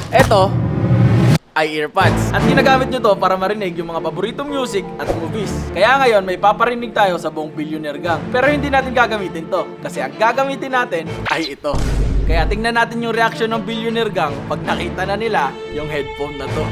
Eto ay earpads. At ginagamit nyo to para marinig yung mga paboritong music at movies. Kaya ngayon may paparinig tayo sa buong Billionaire Gang. Pero hindi natin gagamitin to. Kasi ang gagamitin natin ay ito. Kaya tingnan natin yung reaction ng Billionaire Gang pag nakita na nila yung headphone na to.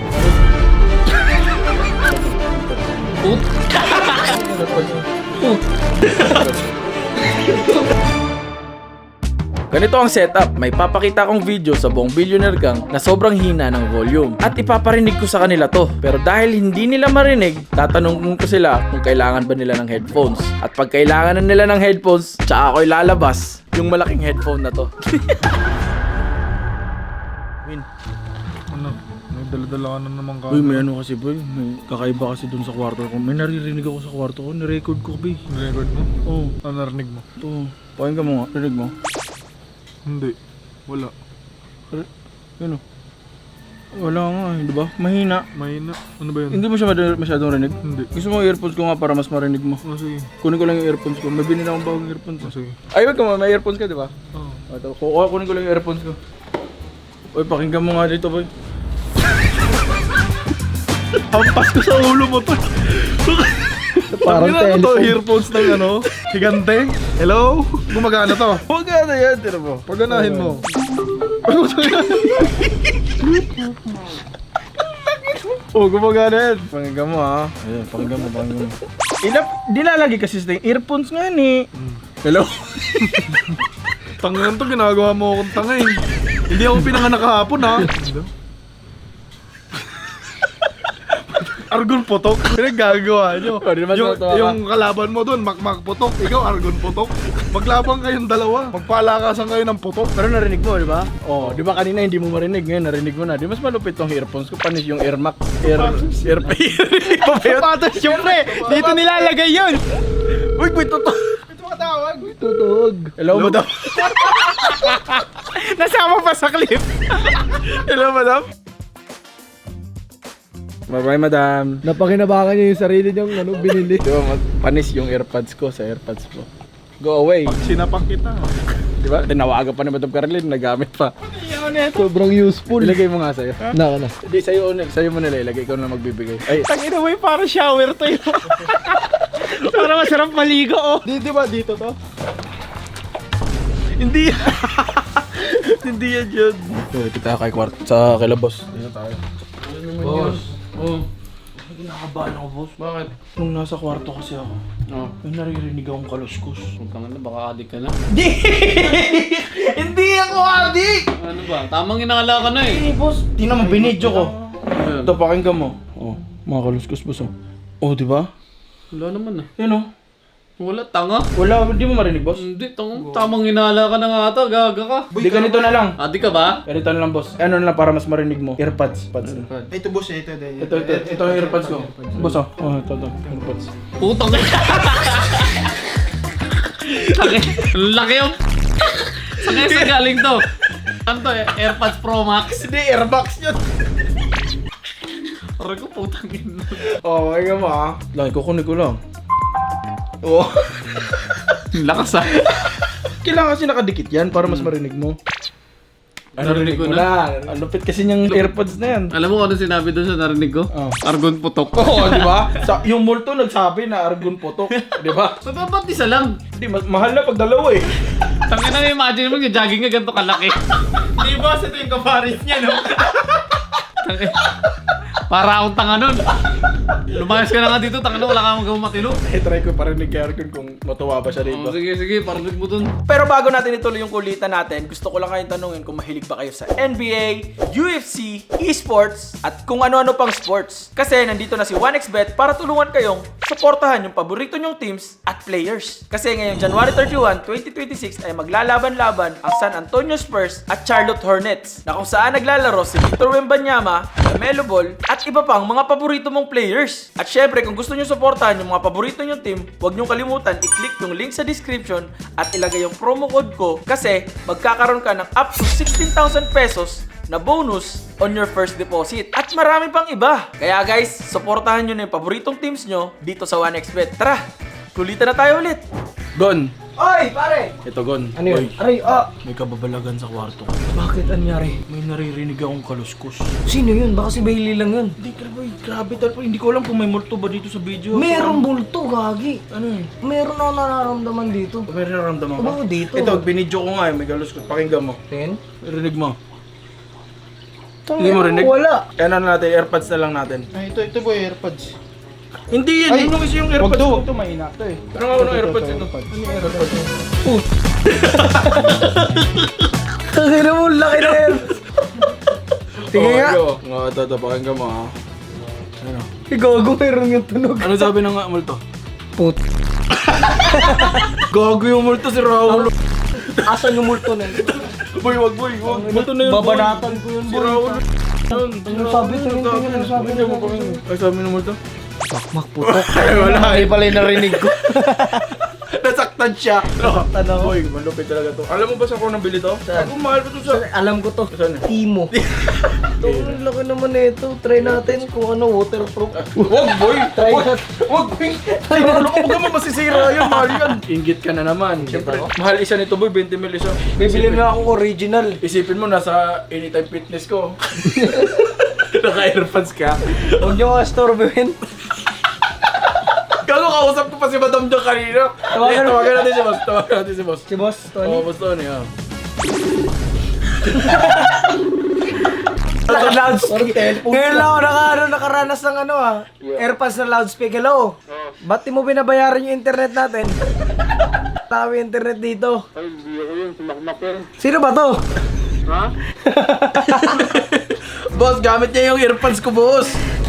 Ganito ang setup, may papakita akong video sa buong Billionaire Gang na sobrang hina ng volume at ipaparinig ko sa kanila to. Pero dahil hindi nila marinig, tatanungin ko sila kung kailangan ba nila ng headphones. At pag kailangan na nila ng headphones, tsaka ako ilalabas yung malaking headphone na to. Win. Ano? May dala-dala ka na naman ka. Uy, may ano kasi boy, may kakaiba kasi dun sa kwarto ko. May naririnig ako sa kwarto ko, nirecord ko boy. Record mo? Oo. Ano narinig mo? Oo. Pakinggan mo nga, rinig mo. Hindi. Wala. Yun o. Wala nga, di ba? Mahina. Mahina. Ano ba yun? Hindi mo siya masyadong rinig? Hindi. Gusto mo earphones ko nga para mas marinig mo. Oh, sige. Kunin ko lang yung earphones ko. May binili akong bagong earphones. Oh, sige. Ay, wag ka mo. May earphones ka, di ba? Oo. Ito, kunin ko lang yung earphones ko. Uy, pakinggan mo nga dito, boy. Hampas ko sa ulo mo to. Parang to, earphones ng ano, higante. Hello? Gumagana to. Huwag ka na yan, tira mo. Paganahin mo. Oh, gumagana yan. Pakinggan mo, ha. Ayan, pakinggan mo. Dinalagi kasi sa earphones nga ni. Hello? Tangan to, ginagawa mo akong tanga eh. Hindi ako pinanganak kahapon ha. Argon Potok. Pinaggagawa nyo. Yung kalaban mo doon, Makmak Potok. Ikaw, Argon Potok. Maglabang kayong dalawa. Magpalakasan kayo ng potok. Pero narinig mo, di ba? Oh, di ba kanina hindi mo marinig, ngayon narinig mo na. Di mas malupit tong earphones ko, panis yung Air Max. Papatos yung pre! Dito nilalagay yun! Uy, boy, totoo! Ito makatawag. Tutug. Hello, madam. Nasama pa sa clip. Hello, madam. Bye-bye, madam. Napakinabangan niya yung sarili niyang binili. Di ba, panis yung AirPods ko sa AirPods ko. Go away. Sinapak kita. Di ba? Tinawagan pa ni Madam Caroline, nagamit pa. Sobrang useful. Ilagay mo nga sa'yo. Na. Hindi, sa'yo mo nila ilagay. Ikaw na magbibigay. Ay, Tangina mo, para shower to yun. Para masarap maligo, oh. di ba dito to? Hindi. Hindi yan yun. Kita kay kay boss. Dito tayo. Boss. Oh. Kinakabahan ako, boss. Bakit? Nung nasa kwarto kasi ako, may naririnig akong kaluskos. Huwag na, baka adik ka na. Hindi ako adik! Ano ba? Tamang inakala ka na eh. Boss, tingnan mo, binidyo ko. Ayun. Ito, pakinggan mo. Oh, mga kaluskos, boss. Oh, di ba? Wala naman ah. Yun oh. Wala, tanga. Wala, hindi mo marinig, boss? Hindi, tamang inakala ka na nga ata, gaga ka. Hindi, ganito na lang. Adik ka ba? Ganito na lang, boss. Ano na lang para mas marinig mo? Earpods. Ito boss, ito. Ito yung earpods ko. Boss, oh. Oh, ito. Earpods. Putang ka. Laki yung... Saan sa galing to? Ano to eh? AirPods Pro Max? Hindi, Airbox yun. Aray ko, putang ina. Oh, pakinggan mo, ah. Lang, kukunin ko lang. Oh. Lakas ah. Kailangan kasi nakadikit yan para mas marinig mo. Narinig ko na. Ang lupit kasi niyang earpods na yan. Alam mo kung ano sinabi doon sa narinig ko? Oh. Argon putok. Oo, di ba? Yung multo nagsabi na Argon Potok, di ba? Ba't isa lang? Hindi, mahal na pag dalawa eh. Tangin na imagine mo, jogging ka ganito kalaki. Di ba? Ito yung kaparis niya, no? Tangin. Para akong tanga nun. Lumayas ka na nga dito, tanga na wala kang magawang matino. Try ko parinig kay Argon kung matuwa ba siya dito. Sige, parinig mo dun. Pero bago natin ituloy yung kulitan natin, gusto ko lang kayong tanungin kung mahilig ba kayo sa NBA, UFC, esports, at kung ano-ano pang sports. Kasi nandito na si 1xBet para tulungan kayong suportahan yung paborito nyong teams at players. Kasi ngayong January 31, 2026 ay maglalaban-laban ang San Antonio Spurs at Charlotte Hornets na kung saan naglalaro si Victor Wembanyama, Lamelo Ball, at iba pang mga paborito mong players. At syempre, kung gusto nyo suportahan yung mga paborito nyong team, huwag nyo kalimutan i-click yung link sa description at ilagay yung promo code ko kasi magkakaroon ka ng up to 16,000 pesos na bonus on your first deposit. At marami pang iba. Kaya guys, suportahan nyo na yung paboritong teams nyo dito sa 1xBet. Tara, kulitan na tayo ulit. Gon, Oy, pare! Ito, Gon. Ano yun? Boy, Aray, may kababalagan sa kwarto ko. Bakit? Ano nangyari? May naririnig akong kaluskos. Sino yun? Baka si Bailey lang yun. Hindi, boy. Grabe tal po. Hindi ko alam kung may multo ba dito sa video. Merong bulto, gagi. Ano yun? Meron ako nararamdaman dito. May nararamdaman ko? Oo, dito. Ito, binidyo ko nga eh. May kaluskos. Pakinggan mo. Tingin? Rinig mo. Hindi mo rinig? Wala. Kaya ano natin, airpods na lang natin. Ay, ito boy, AirPods. Hindi yan, yun yung isa yung airpods ko. Ito, mahina ito eh. Pero nga ako ng airpods ito. Ano yung airpods? Tangina mo, laki na yan. Sige nga. Ito, pakinggan mo ha. Ano? Gago, meron yung tunog. Ano sabi ng multo? Put. Gago yung multo si Raul. Asan yung multo na yun? Boy, wag. Multo na yun, boy. Babanatan ko yun, Si boy. Raul. Yun. Ano sabi? Tingin, ano sabi? Ay, sabi ng multo? Pakmak putok. Ay, wala. Ay pala yung narinig ko. Nasaktan siya. Nasaktan ako. Boy, malupit talaga to. Alam mo ba sa ko nabili to? Saan? Ako mahal pa to sa... Alam ko to. Saan? Timo. Ito, ang laki naman nito. Try natin kung ano, waterproof. Wag, boy! Try Wag, natin. wag, boy! Ano ka ba masisira yun? Mahal yan. Ingit ka na naman. Siyempre, ako? mahal isa nito, boy. 20 mil isa. Bibili na akong original. Isipin mo, nasa Anytime Fitness ko. Naka-airpods ka. Huwag niyo kastorbuhin. Gago, kausap ko pa si Madam Diyan kanina. Tawagan natin si boss. Tawagan natin si boss. Si Boss Tony. Oo, boss Tony. Loudspeaker. Ngayon lang ako nakaranas ng AirPods na loudspeaker. Hello? Ba't di mo binabayaran yung internet natin? Tama yung internet dito. Ay, hindi ako yun. Sumakmak yun. Sino ba to? Ha? Boss, gamit niya yung earphones ko, boss.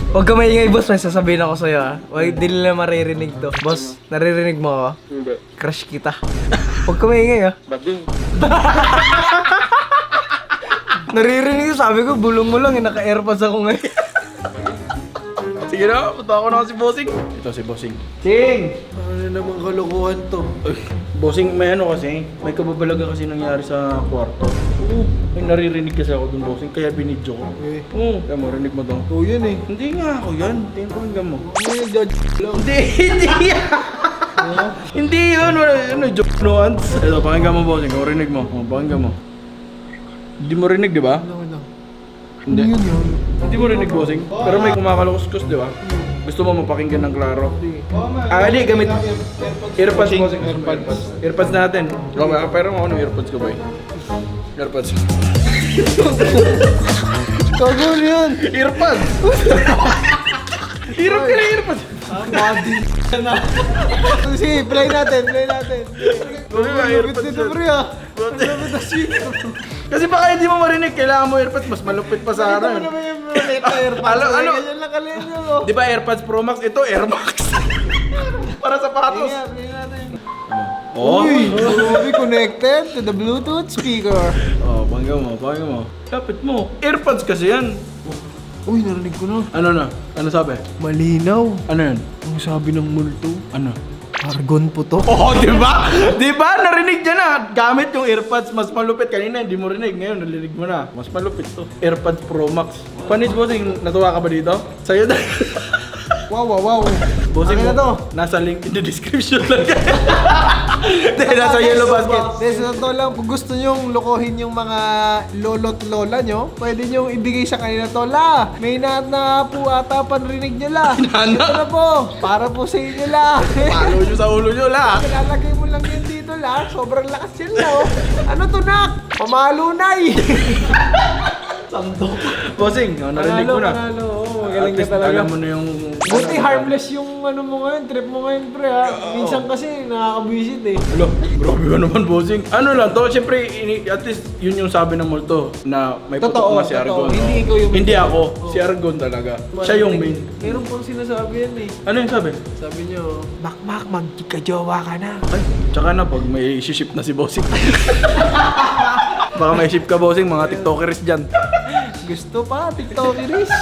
Huwag ka maingay, boss. May sasabihin ako sa'yo, ha. Huwag, di nila maririnig to. Boss, naririnig mo ako? Hindi. Crush kita. Huwag ka maingay, ha. Ba't din? Naririnig ko, sabi ko, bulong mo lang, naka-airpods ako ngayon. Sige na, punta ako na si Bossing. Ito si Bossing. Ching! Ano naman kalokohan to? Bossing, may ano kasi, may kababalaga kasi nangyari sa kwarto. Oo, may naririnig kasi ako dun, Bossing, kaya binidyo ko. Oo, kaya marinig mo to. Oo, yun eh. Hindi nga ako yan, tingin ko hanggang mo. Ano judge lang? Hindi yan! Hindi yun, ano, joke nuance. Ito, pakinggan mo, Bossing, kung rinig mo. Pakinggan mo. Hindi mo rinig, di ba? Hindi. Yun yun. Hindi mo rinig, Bossing. Pero may kumakaluskus, di ba? Gusto mo mapakinggan ng klaro? Hindi, gamit. Earpods, Bossing. Earpods natin. Pero mo ano earpods ko, boy? Earpods. Kago yun. Earpods! Hirap ka na earpods! Sige, play natin. Earpods Dito pre ah. Kasi baka hindi mo marinig, kailangan mo earpods, mas malupit pa sa Ano akin. naman yung AirPods? Ano? Ganyan lang kalin yun. Di ba AirPods Pro Max? Ito Air Max. Para sapatos. Play natin. Oh. Uy, grabe, connected to the Bluetooth speaker. Oh, pakinggan mo. Lapit mo. AirPods kasi yan. Uy, narinig ko na. Ano na? Ano sabi? Malinaw. Ano yun? Ang sabi ng multo. Ano? Argon putok. Oh, di ba? Di ba? Narinig niya na. Gamit yung AirPods, mas malupit. Kanina hindi mo rinig. Ngayon, narinig mo na. Mas malupit to. AirPods Pro Max. Panis, Bossing, natuwa ka ba dito? Sa'yo na. Wow. Bossing, Akin na to. nasa link in the description lang. Hindi, nasa yellow basket. Des, to lang, kung gusto nyong lokohin yung mga lolo't lola nyo, pwede nyong ibigay sa kanila to. La, may na po ata panrinig nyo la. Nana? Ito na po, para po sa inyo la. Palo nyo sa ulo nyo, la. Ilalagay mo lang yun dito la, sobrang lakas yun la oh. Ano to nak? Pamalunay. Bossing, narinig mo na. Panalo, oo, At magaling ka least talaga. alam mo na yung... Buti harmless yung ano mo ngayon, trip mo ngayon pre ha. Minsan kasi nakakabisit eh. Alo, grabe ka naman, Bossing. Ano lang to, siyempre, at least yun yung sabi ng multo na may putok Totoo, nga si totoo. Argon. Hindi ikaw yung- Hindi ako, si Argon talaga. Siya yung main. Meron pang sinasabi yan eh. Ano yung sabi? Sabi nyo, Makmak, magkajowa ka na. Ay, tsaka na pag may ship na si Bossing. Baka may ship ka, Bossing, mga tiktokers dyan. Gusto pa, TikTokeris.